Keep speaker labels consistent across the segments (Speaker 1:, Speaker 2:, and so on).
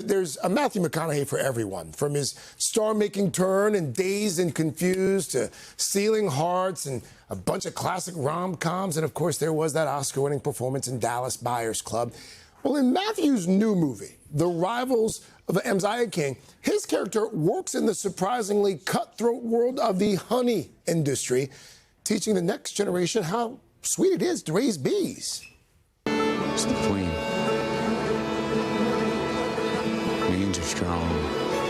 Speaker 1: There's a Matthew McConaughey for everyone, from his star-making turn in Dazed and Confused to Stealing Hearts and a bunch of classic rom-coms. And, of course, there was that Oscar-winning performance in Dallas Buyers Club. Well, in Matthew's new movie, The Rivals of Amziah King, his character works in the surprisingly cutthroat world of the honey industry, teaching the next generation how sweet it is to raise bees.
Speaker 2: It's the queen. Queens are strong,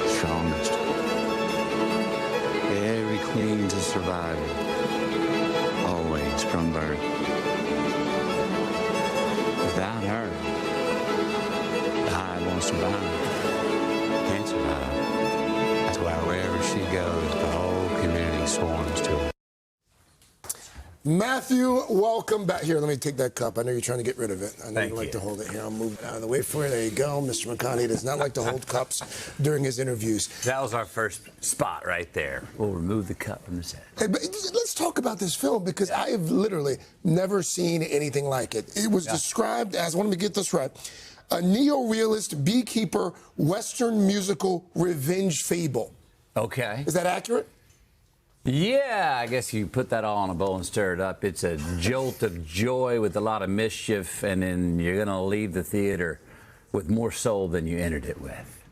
Speaker 2: strongest. Every queen's a survivor. Always from birth. Without her, the hive won't survive. Can't survive. That's why wherever she goes, the whole community swarms to her.
Speaker 1: Matthew, welcome back. Here, let me take that cup. I know you're trying to get rid of it. I know you like to
Speaker 3: you.
Speaker 1: hold it here. I'll move it out of the way for you. There you go. Mr. McConaughey does not like to hold cups during his interviews.
Speaker 3: That was our first spot right there. We'll remove the cup from the set.
Speaker 1: Hey, but let's talk about this film, because I have literally never seen anything like it. It was described as, let me get this right, a neo-realist beekeeper Western musical revenge fable.
Speaker 3: Okay.
Speaker 1: Is that accurate?
Speaker 3: Yeah, I guess you put that all in a bowl and stir it up. It's a jolt of joy with a lot of mischief, and then you're going to leave the theater with more soul than you entered it with.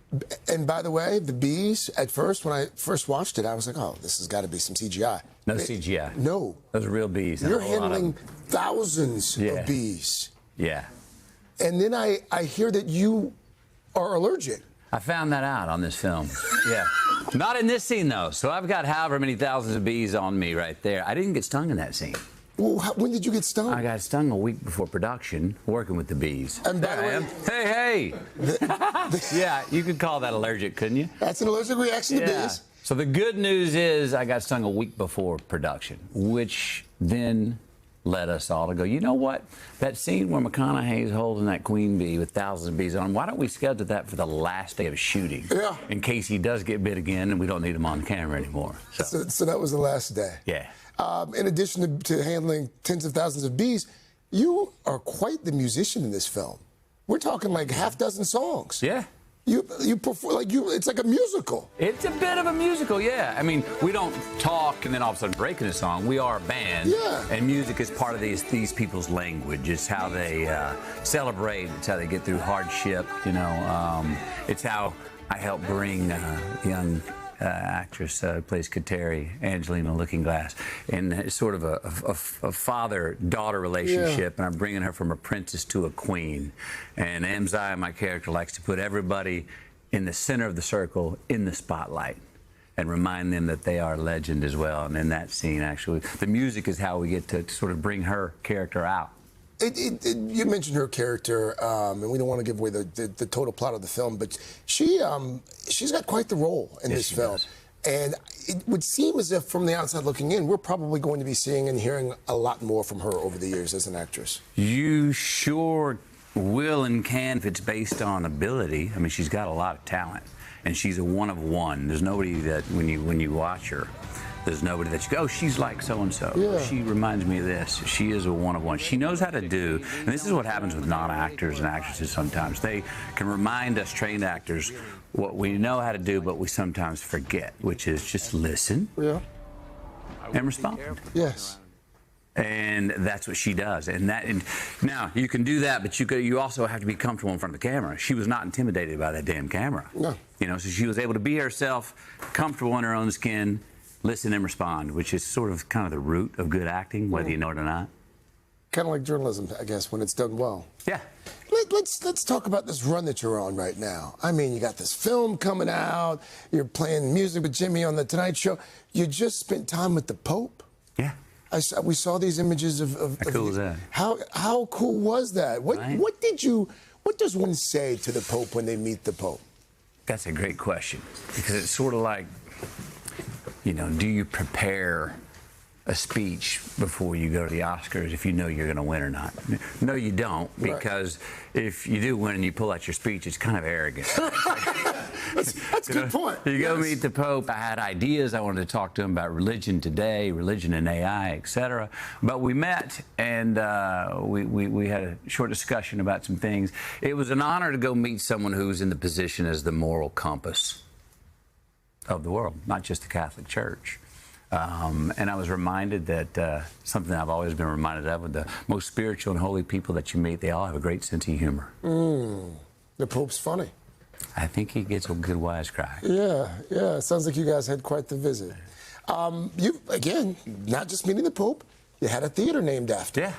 Speaker 1: And by the way, the bees, at first, when I first watched it, I was like, oh, this has got to be some CGI.
Speaker 3: No CGI.
Speaker 1: No.
Speaker 3: Those are real bees.
Speaker 1: You're handling thousands
Speaker 3: Yeah.
Speaker 1: of bees.
Speaker 3: Yeah.
Speaker 1: And then I hear that you are allergic.
Speaker 3: I found that out on this film. Yeah. Not in this scene, though. So I've got however many thousands of bees on me right there. I didn't get stung in that scene.
Speaker 1: Well, when did you get stung?
Speaker 3: I got stung a week before production, working with the bees.
Speaker 1: And by the way,
Speaker 3: hey! Yeah, you could call that allergic, couldn't you?
Speaker 1: That's an allergic reaction to bees.
Speaker 3: So the good news is I got stung a week before production, which then led us all to go, you know what? That scene where McConaughey's holding that queen bee with thousands of bees on him, why don't we schedule that for the last day of shooting?
Speaker 1: Yeah.
Speaker 3: In case he does get bit again and we don't need him on camera anymore.
Speaker 1: So that was the last day.
Speaker 3: Yeah.
Speaker 1: In addition to handling tens of thousands of bees, you are quite the musician in this film. We're talking like half dozen songs.
Speaker 3: Yeah.
Speaker 1: You perform like it's like a musical.
Speaker 3: It's a bit of a musical, yeah. I mean, we don't talk and then all of a sudden break into song. We are a band.
Speaker 1: Yeah.
Speaker 3: And music is part of these people's language. It's how they celebrate. It's how they get through hardship, you know. It's how I help bring young actress who plays Kateri, Angelina Looking Glass, and it's sort of a father-daughter relationship, and I'm bringing her from a princess to a queen. And Amziah, my character, likes to put everybody in the center of the circle in the spotlight and remind them that they are legend as well. And in that scene, actually, the music is how we get to sort of bring her character out.
Speaker 1: You mentioned her character, and we don't want to give away the total plot of the film, but she's got quite the role in this film.
Speaker 3: Does.
Speaker 1: And it would seem as if, from the outside looking in, we're probably going to be seeing and hearing a lot more from her over the years as an actress.
Speaker 3: You sure will and can if it's based on ability. I mean, she's got a lot of talent, and she's a one of one. There's nobody that, when you watch her, there's nobody that you go, oh, she's like so-and-so.
Speaker 1: Yeah.
Speaker 3: She reminds me of this. She is a one-of-one. She knows how to do, and this is what happens with non-actors and actresses sometimes. They can remind us trained actors what we know how to do, but we sometimes forget, which is just listen and respond.
Speaker 1: Yes.
Speaker 3: And that's what she does. And now you can do that, but you also have to be comfortable in front of the camera. She was not intimidated by that damn camera.
Speaker 1: No.
Speaker 3: You know, so she was able to be herself, comfortable in her own skin, listen and respond, which is sort of kind of the root of good acting, whether you know it or not.
Speaker 1: Kind of like journalism, I guess, when it's done well.
Speaker 3: Yeah.
Speaker 1: Let's talk about this run that you're on right now. I mean, you got this film coming out. You're playing music with Jimmy on The Tonight Show. You just spent time with the Pope.
Speaker 3: Yeah.
Speaker 1: We saw these images of
Speaker 3: How cool is that?
Speaker 1: How cool was that?
Speaker 3: Right.
Speaker 1: What does one say to the Pope when they meet the Pope?
Speaker 3: That's a great question, because it's sort of like, you know, do you prepare a speech before you go to the Oscars if you know you're going to win or not. No, you don't, because if you do win and you pull out your speech, it's kind of arrogant.
Speaker 1: That's a good point.
Speaker 3: You go meet the Pope. I had ideas. I wanted to talk to him about religion today, religion and AI, etc. But we met and we had a short discussion about some things. It was an honor to go meet someone who's in the position as the moral compass of the world, not just the Catholic Church. And I was reminded that something I've always been reminded of, with the most spiritual and holy people that you meet, they all have a great sense of humor.
Speaker 1: The Pope's funny.
Speaker 3: I think he gets a good wisecrack.
Speaker 1: Yeah. Sounds like you guys had quite the visit. You, again, not just meeting the Pope, you had a theater named after.
Speaker 3: Yeah.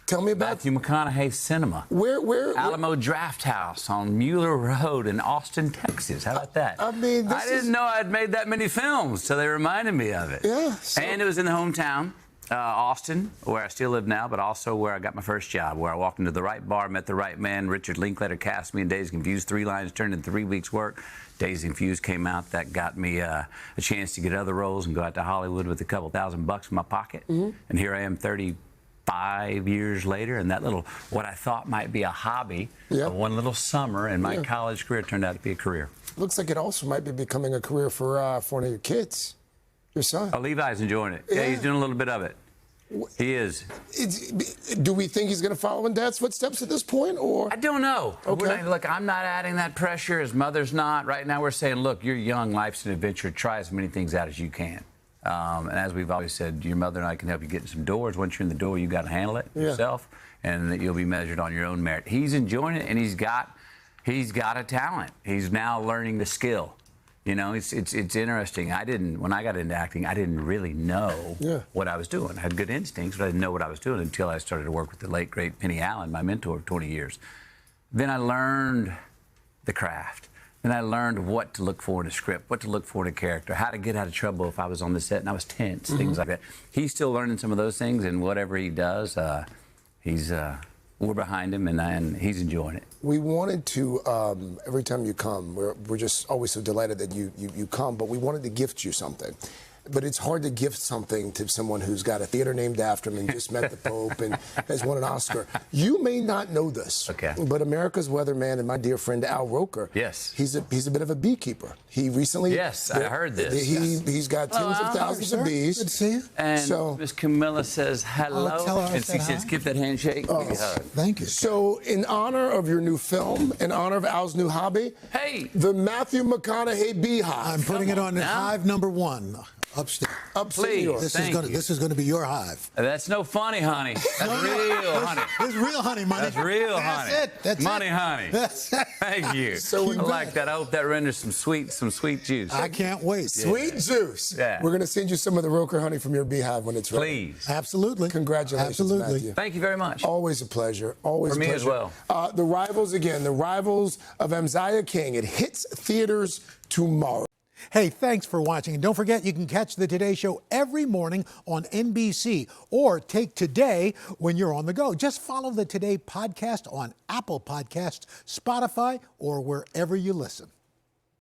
Speaker 1: Tell me about
Speaker 3: Matthew McConaughey Cinema.
Speaker 1: Where?
Speaker 3: Alamo Draft House on Mueller Road in Austin, Texas. How about that?
Speaker 1: I mean,
Speaker 3: I didn't know I'd made that many films, so they reminded me of it.
Speaker 1: Yeah.
Speaker 3: And it was in the hometown, Austin, where I still live now, but also where I got my first job, where I walked into the right bar, met the right man. Richard Linklater cast me in Dazed and Confused. 3 lines turned in 3 weeks' work. Dazed and Confused came out. That got me a chance to get other roles and go out to Hollywood with a couple $1,000 in my pocket. And here I am 35 years later, and that little, what I thought might be a hobby of one little summer in my college career turned out to be a career.
Speaker 1: Looks like it also might be becoming a career for one of your kids, your son.
Speaker 3: Oh, Levi's enjoying it. Yeah, he's doing a little bit of it. He is.
Speaker 1: Do we think he's going to follow in Dad's footsteps at this point, or?
Speaker 3: I don't know.
Speaker 1: Okay.
Speaker 3: Look, I'm not adding that pressure. His mother's not. Right now we're saying, look, you're young, life's an adventure. Try as many things out as you can. And as we've always said, your mother and I can help you get in some doors. Once you're in the door, you got to handle it yourself, and that you'll be measured on your own merit. He's enjoying it, and he's got a talent. He's now learning the skill. You know, it's interesting. When I got into acting, I didn't really know what I was doing. I had good instincts, but I didn't know what I was doing until I started to work with the late, great Penny Allen, my mentor of 20 years. Then I learned the craft. Then I learned what to look for in a script, what to look for in a character, how to get out of trouble if I was on the set and I was tense, things like that. He's still learning some of those things, and whatever he does, we're behind him, and he's enjoying it.
Speaker 1: We wanted to, every time you come, we're just always so delighted that you come, but we wanted to gift you something. But it's hard to gift something to someone who's got a theater named after him and just met the Pope and has won an Oscar. You may not know this, but America's weatherman and my dear friend Al Roker, he's a bit of a beekeeper. He recently...
Speaker 3: Yes, I heard this.
Speaker 1: He's got tens of thousands of bees.
Speaker 4: Good to see you.
Speaker 3: And Miss Camilla says hello.
Speaker 4: Tell her
Speaker 3: and she says, give that handshake.
Speaker 1: Oh,
Speaker 4: thank you.
Speaker 1: So, in honor of your new film, in honor of Al's new hobby, the Matthew McConaughey beehive.
Speaker 4: I'm putting it on hive number 1. Upstate.
Speaker 1: Upstate New York.
Speaker 4: This is going to be your hive.
Speaker 3: That's no funny, honey. That's real honey.
Speaker 4: It's real honey, money.
Speaker 3: That's real honey.
Speaker 4: That's it. That's
Speaker 3: money,
Speaker 4: it.
Speaker 3: honey. Thank you.
Speaker 1: So
Speaker 3: I like that. I hope that renders some sweet juice.
Speaker 4: I can't wait.
Speaker 1: Sweet juice.
Speaker 3: Yeah.
Speaker 1: We're going to send you some of the Roker honey from your beehive when it's ready.
Speaker 3: Please.
Speaker 4: Absolutely.
Speaker 1: Congratulations, Matthew.
Speaker 3: Thank you very much.
Speaker 1: Always a pleasure. Always
Speaker 3: for
Speaker 1: a
Speaker 3: me
Speaker 1: pleasure.
Speaker 3: as well.
Speaker 1: The Rivals again. The Rivals of Amziah King. It hits theaters tomorrow.
Speaker 4: Hey, thanks for watching. And don't forget, you can catch the Today Show every morning on NBC or take Today when you're on the go. Just follow the Today podcast on Apple Podcasts, Spotify, or wherever you listen.